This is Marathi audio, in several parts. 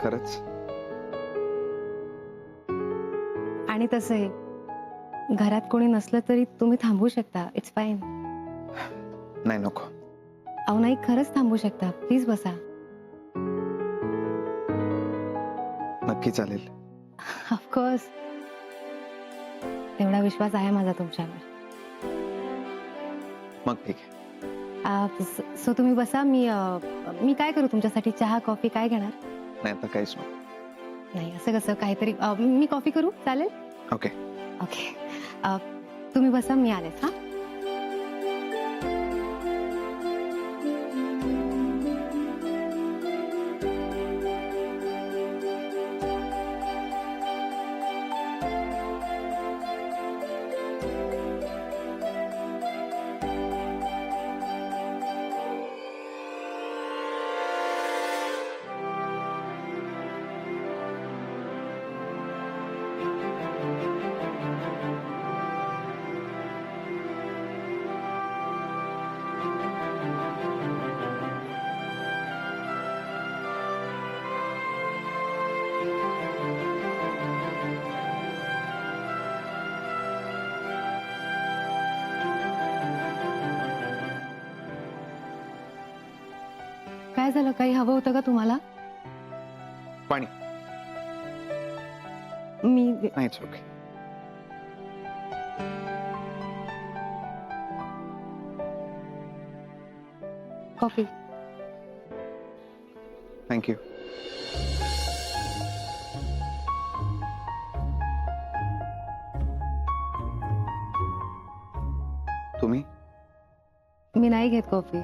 खरंच? आणि तसंही घरात कोणी नसलं तरी तुम्ही थांबू शकता. It's fine. नाही, नको. अहो नाही, खरंच थांबू शकता. प्लीज बसा. नक्की चालेल. ऑफकोर्स. तेवढा विश्वास आहे माझा तुमच्यावर. मग ठीक आहे. सो तुम्ही बसा. मी काय करू तुमच्यासाठी? चहा, कॉफी काय घेणार? नाही, आता काहीच नको. नाही, असं कसं? काहीतरी मी कॉफी करू? चालेल? ओके. ओके. तुम्ही बसा, मी आलेच. हां. काय झालं? काही हवं होतं का तुम्हाला? पाणी. मी नाहीच. ओके. कॉफी. थँक्यू. तुम्ही? मी नाही घेत कॉफी.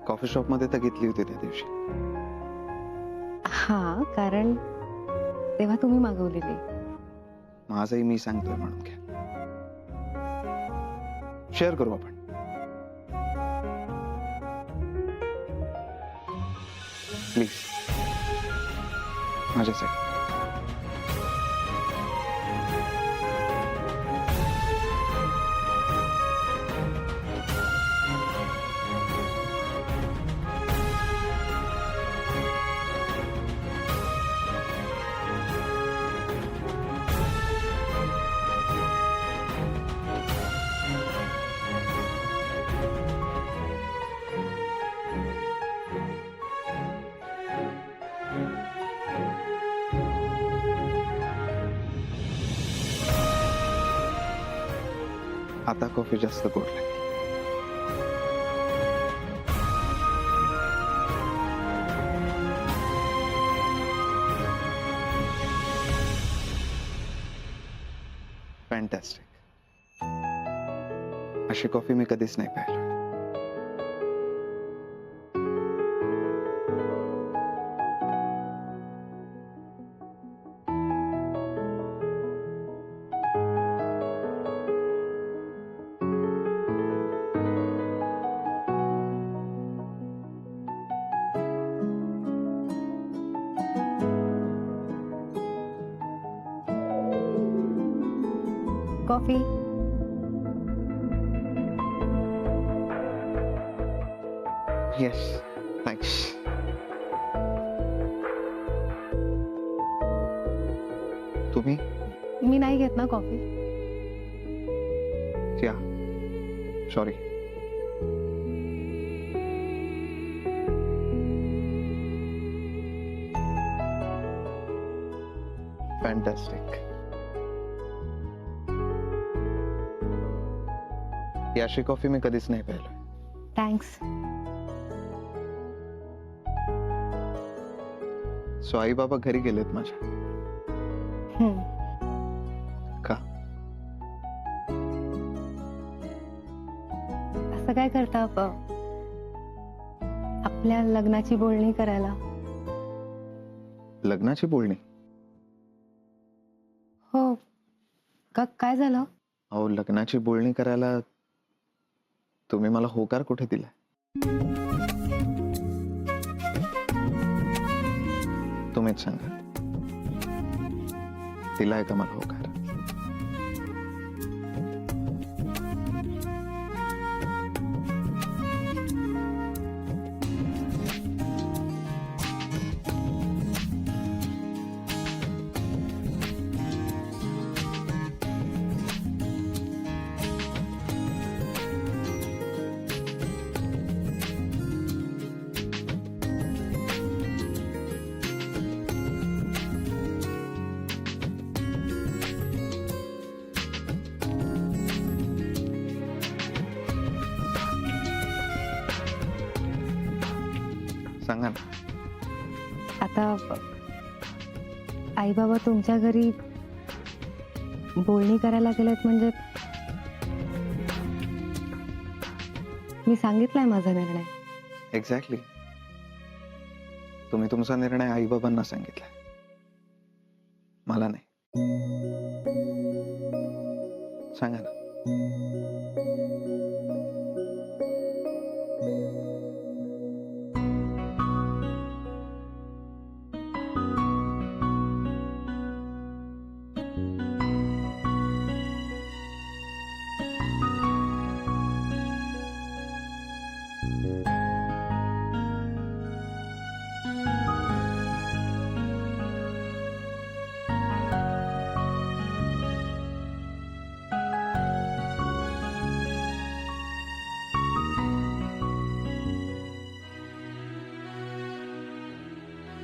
कॉफी शॉप मध्ये तर घेतली होती त्या दिवशी. हां, कारण तेव्हा तुम्ही मागवलेली. माझंही मी सांगतोय म्हणून घ्या. शेअर करू आपण. प्लीज, माझ्यासाठी. आता कॉफी जास्त गोड लागली. फॅन्टॅस्टिक. अशी कॉफी मी कधीच नाही पाहिली. कॉफी. Yes, thanks. तुम्ही? मी नाही घेत ना कॉफी. या, सॉरी. फॅन्टॅस्टिक. याशी कॉफी मी कधीच नाही प्यायला. थँक्स. सो आई बाबा घरी गेलेत माझ्या. का? असं काय करता? आपल्या लग्नाची बोलणी करायला. लग्नाची बोलणी? हो. काय झालं? अहो, लग्नाची बोलणी करायला तुम्ही मला होकार कुठे दिला? तुम्हीच सांगा. दिलाय का मला होकार? सांगा ना. आता आई बाबा तुमच्या घरी बोलणी करायला गेलेत म्हणजे मी सांगितलंय माझा निर्णय. एक्झॅक्टली. तुम्ही तुमचा निर्णय आई बाबांना सांगितलाय, मला नाही. सांगा ना.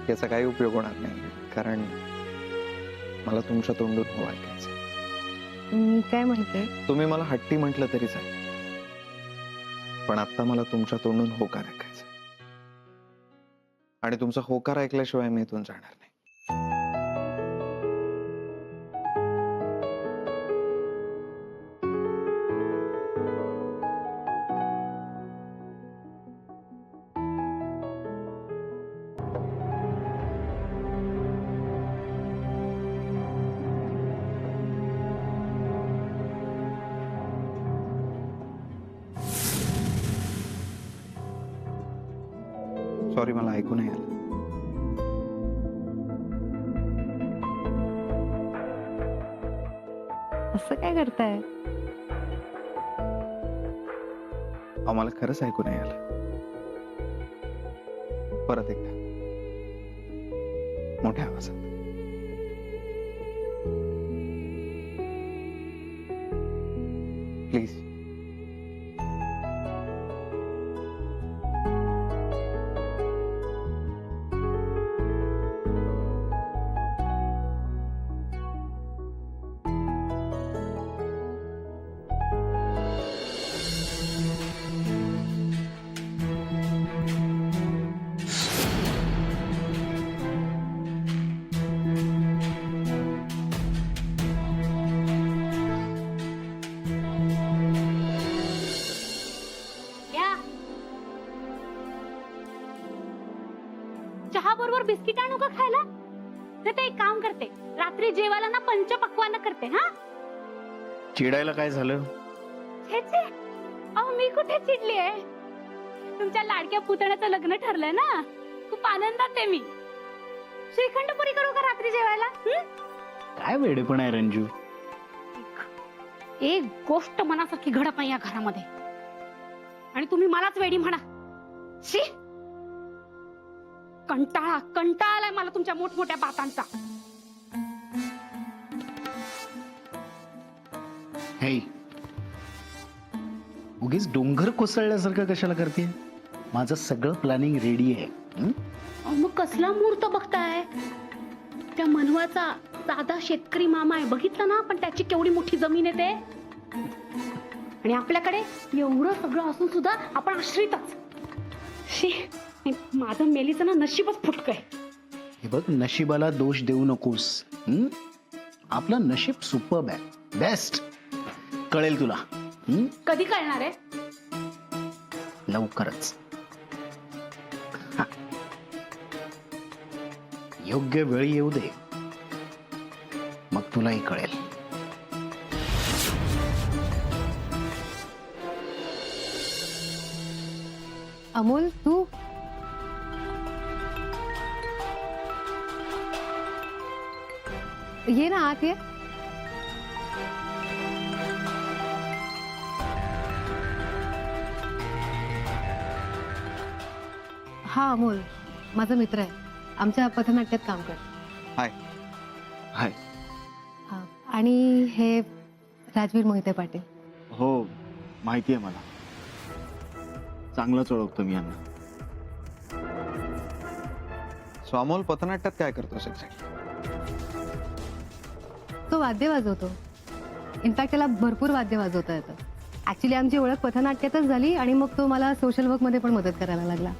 याचा काही उपयोग होणार नाही, कारण मला तुमच्या तोंडून हो ऐकायचं. मी काय म्हणते, तुम्ही मला हट्टी म्हटलं तरी चालेल, पण आता मला तुमच्या तोंडून होकार ऐकायचं, आणि तुमचा होकार ऐकल्याशिवाय मी इथून जाणार नाही. सॉरी, मला ऐकू नाही आलं. असं काय करताय? मला खरंच ऐकू नाही आलं. परत एकदा मोठ्या आवाजात. प्लीज. चहा बरोबर बिस्किट आणू का खायला? तर ते एक काम करते, रात्री जेवायला ना पंचपक्वान्न करते. हा, चिडायला काय झालं? छे छे, अहो मी कुठे चिडली आहे? तुमच्या लाडक्या पुतण्याचं लग्न ठरलंय ना, खूप आनंदात आहे मी. श्रीखंड पुरी करू का रात्री जेवायला? काय वेडेपण आहे रंजू. एक गोष्ट मनासारखी घडत नाही या घरामध्ये, आणि तुम्ही मलाच वेडी म्हणा. शी, कंटाळा कंटाळा आलाय मला तुमच्या मोठमोठ्या बातांचा. हे उगीच डोंगर कोसळल्यासारखं कशाला करते? माझं सगळं प्लॅनिंग रेडी आहे. अहो, मग कसला मुहूर्त बघताय? त्या मनवाचा साधा शेतकरी मामा आहे, बघितलं ना, पण त्याची केवढी मोठी जमीन आहे ते, आणि आपल्याकडे एवढं सगळं असून सुद्धा आपण आश्रितच. शी, माझं मेलीचं ना नशीबच फुटकय. हे बघ, नशिबाला दोष देऊ नकोस. आपलं नशीब सुपर्ब आहे, बेस्ट. कळेल तुला. कधी कळणार आहे? लवकरच. हा. योग्य वेळी येऊ दे, मग तुलाही कळेल. अमोल, तू ये ना आत ये. हा अमोल माझा मित्र आहे, आमच्या पथनाट्यात काम कर. हाय. हाय. हा, आणि हे राजवीर मोहिते पाटील. हो, माहिती आहे मला. चांगलंच ओळखतो मी यांना. सो अमोल, पथनाट्यात काय करतोस एक्झॅक्टली? तो वाद्य वाजवतो. इनफॅक्ट त्याला भरपूर वाद्य वाजवता येतं. ऍक्च्युली आमची ओळख पथनाट्यातच झाली, आणि मग तो मला सोशल वर्क मध्ये पण मदत करायला लागला.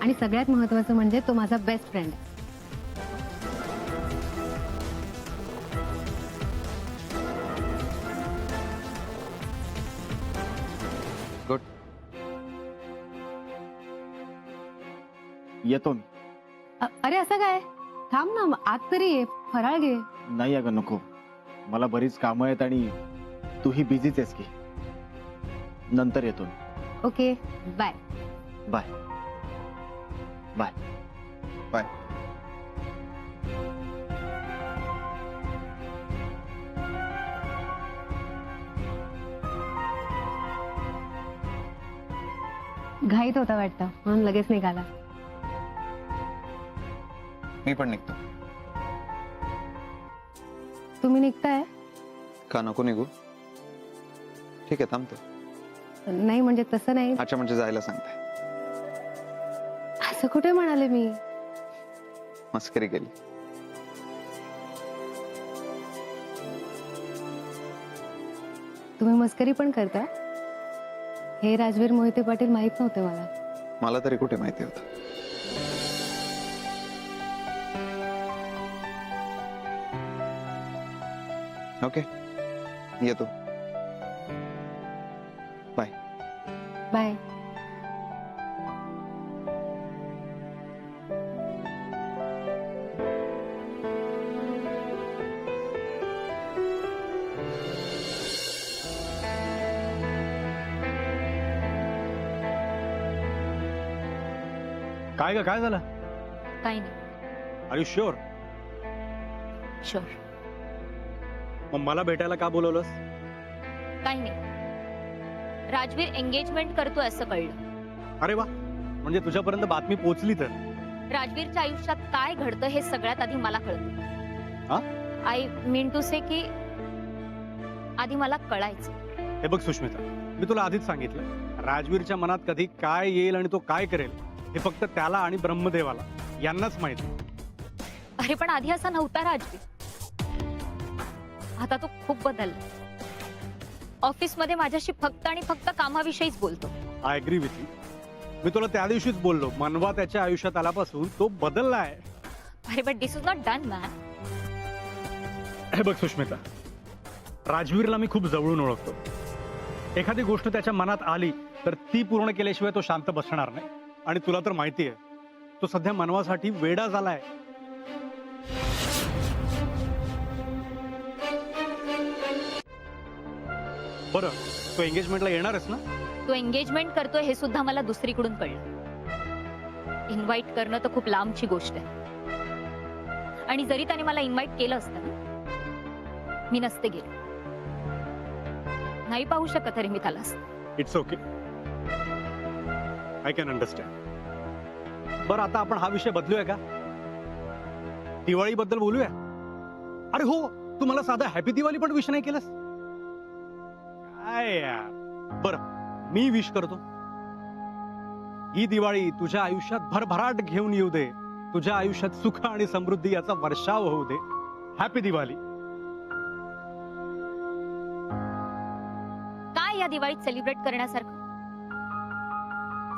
आणि सगळ्यात महत्वाचं म्हणजे तो माझा बेस्ट फ्रेंड आहे. गुड. येतो मी. अरे असं काय, थांब ना, आत तरी ये, फराळ घे. नाही अगं नको, मला बरीच कामं आहेत आणि तूही बिझीच आहेस की. नंतर येतो मी. Okay, bye. Bye bye. Bye. घाईत होता वाटतं म्हणून लगेच निघाला. मी पण निघतो. तुम्ही निघताय? का नको निघू? ठीक आहे, थांबतो. नाही म्हणजे तसं नाही, अच्छा, म्हणजे जायला सांगताय. असं कुठे म्हणाले मी. मस्करी केली. तुम्ही मस्करी पण करता? हे राजवीर मोहिते पाटील माहित नव्हते मला. मला तरी कुठे माहिती होतं. ओके, येतो. बाय. बाय. काय ग, काय झालं? काही नाही. Are you sure? शुअर. मग मला भेटायला का बोलवलंस? काही नाही. राजवीर एंगेजमेंट करतोय असं कळलं. अरे वा, म्हणजे तुझ्यापर्यंत बातमी पोहोचली तर. राजवीरच्या आयुष्यात काय घडतं हे सगळ्यात आधी मला हा? कळतं. आय मीन टू से की आधी मला कळायचं. हे बघ सुष्मिता, मी तुला आधीच सांगितलं, राजवीरच्या मनात कधी काय येईल आणि तो काय करेल हे फक्त त्याला आणि ब्रह्मदेवाला यांनाच माहिती. अरे पण आधी असा नव्हता राजवीर. आता तो खूप बदलला. ऑफिसमध्ये माझ्याशी फक्त आणि फक्त कामाविषयीच बोलतो. I agree with you. मी तुला त्या दिवशीच बोललो, मनवा त्याच्या आयुष्यात आल्यापासून तो बदललाय. अरे but this is not done man. हे बघ सुष्मिता, राजवीरला मी खूप जवळून ओळखतो. एखादी गोष्ट त्याच्या मनात आली तर ती पूर्ण केल्याशिवाय तो शांत बसणार नाही. आणि तुला तर माहिती आहे, तो सध्या मनवासाठी वेडा झालाय. बरं, तो एंगेजमेंटला येणारच ना? तो एंगेजमेंट करतोय हे सुद्धा मला दुसरीकडून कळलं. इन्व्हाइट करणं तर खूप लांबची गोष्ट आहे. आणि जरी त्याने मला इन्व्हाइट केलं असतं ना, मी नसते गेले. नाही पाहू शकत अरे मी त्याला. It's okay, I can understand. बरं, आता आपण हा विषय बदलूया का? दिवाळी बद्दल बोलूया. अरे हो, तू मला साधा हॅपी दिवाळी पण विश नाही केलंस. काय यार. बरं, मी विश करतो. ही दिवाळी तुझ्या आयुष्यात भरभराट घेऊन येऊ दे. तुझ्या आयुष्यात सुख आणि समृद्धी याचा वर्षाव होऊ दे. हॅपी दिवाळी. काय या दिवाळीत सेलिब्रेट करण्यासारखं?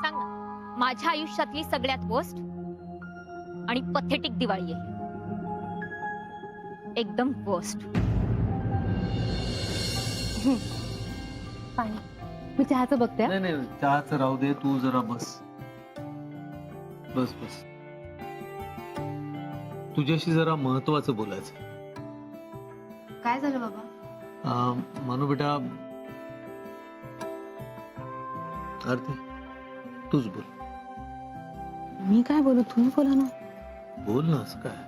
सांग ना. माझ्या आयुष्यातली सगळ्यात वर्स्ट आणि पथेटिक दिवाळी आहे. एकदम वर्स्ट. पाणी. मी चहाचं बघते हा. नाही चहाचं राहू दे, तू जरा बस. बस बस. तुझ्याशी जरा महत्वाचं बोलायचं. काय झालं बाबा? मानू बेटा, आरती तूच बोल. मी काय बोलू, तुम्ही बोला ना. बोल ना. असं काय?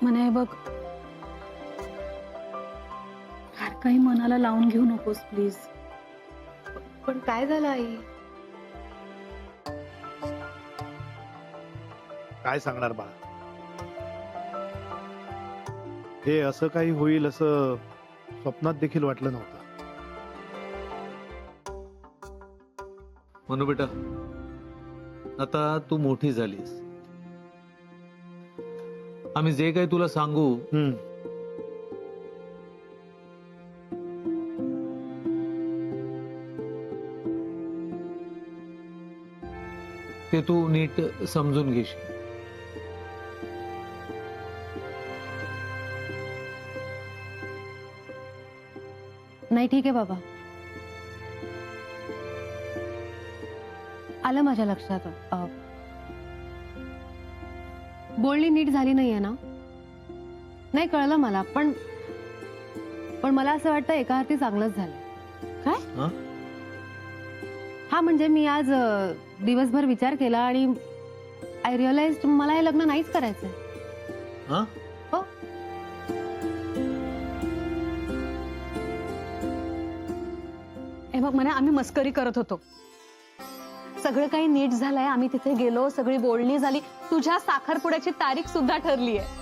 म्हणे बघ, फार काही मनाला लावून घेऊ नकोस प्लीज. पण काय झालं आई? काय सांगणार बाळा? हे असं काही होईल असं स्वप्नात देखील वाटलं नव्हतं. मानू बेटा, आता तू मोठी झालीस. आम्ही जे काही तुला सांगू ते तू नीट समजून घेशील. नाही ठीक आहे बाबा, आलं माझ्या लक्षात. बोलणी नीट झाली नाहीये ना? नाही कळलं मला, पण मला असं वाटतं एका हाती चांगलंच झालं. काय? हं? हा म्हणजे मी आज दिवसभर विचार केला आणि आय रिअलाइज मला हे लग्न नाहीच करायचंय. हं? हो. हे बघ म्हणे आम्ही मस्करी करत होतो. सगळं काही नीट झालंय, आम्ही तिथे गेलो, सगळी बोलणी झाली, तुझ्या साखरपुड्याची तारीख सुद्धा ठरली आहे.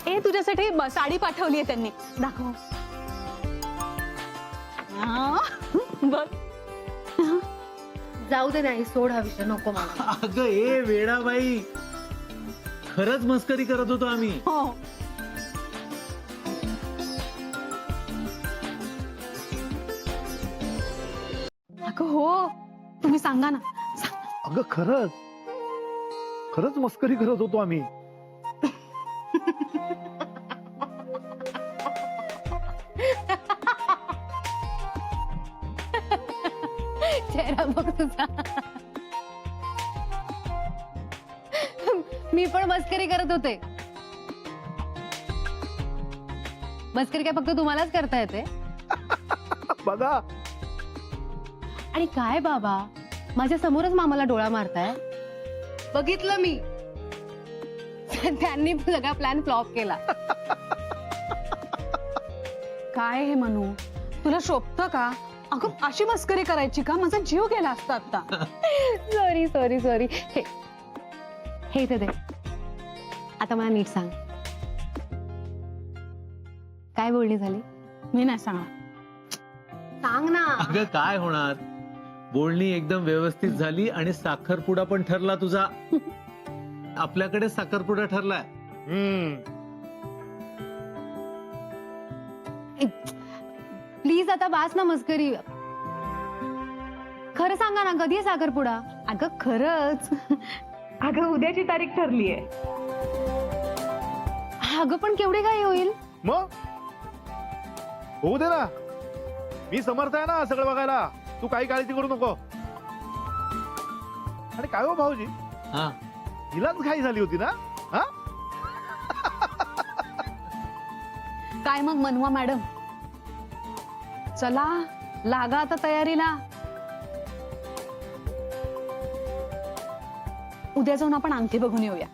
ए तुझ्यासाठी साडी पाठवली आहे त्यांनी, दाखव. बघ जाऊ दे, नाही सोड हा विषय, नको मला. अगं ए वेडाबाई, खरंच मस्करी करत होतो आम्ही. हो. अगं हो, तुम्ही सांगा ना. अगं खरंच मस्करी करत होतो आम्ही. चेहरा बघ तुझा. मी पण मस्करी करत होते. मस्करी काय फक्त तुम्हालाच करता येते? बघा, आणि काय बाबा, माझ्या समोरच मामाला डोळा मारताय. बघितलं मी. त्यांनी सगळा प्लॅन फ्लॉप केला. काय हे म्हणू, तुला शोभतं का? अगं अशी मस्करी करायची का? माझा जीव गेला असता आता. Sorry sorry sorry. हे इथे दे. आता मला नीट सांग, काय बोलणी झाली? मी नाही सांगणार. सांग ना. अगं काय होणार, बोलणी एकदम व्यवस्थित झाली आणि साखरपुडा पण ठरला तुझा. आपल्याकडे साखरपुडा ठरलाय. प्लीज आता बास ना मस्करी. खरं सांगा ना, कधी आहे साखरपुडा? अगं खरंच. अगं उद्याची तारीख ठरली आहे. अगं पण केवढी काय होईल? मग होऊ दे ना, मी समर्थ आहे ना सगळं बघायला. तू काही काळजी करू नको. आणि काय हो भाऊजी, हा, हिलाच घाई झाली होती ना? हा, काय मग मनवा मॅडम, चला लागा आता तयारीला. उद्या जाऊन आपण अंगठी बघून येऊया.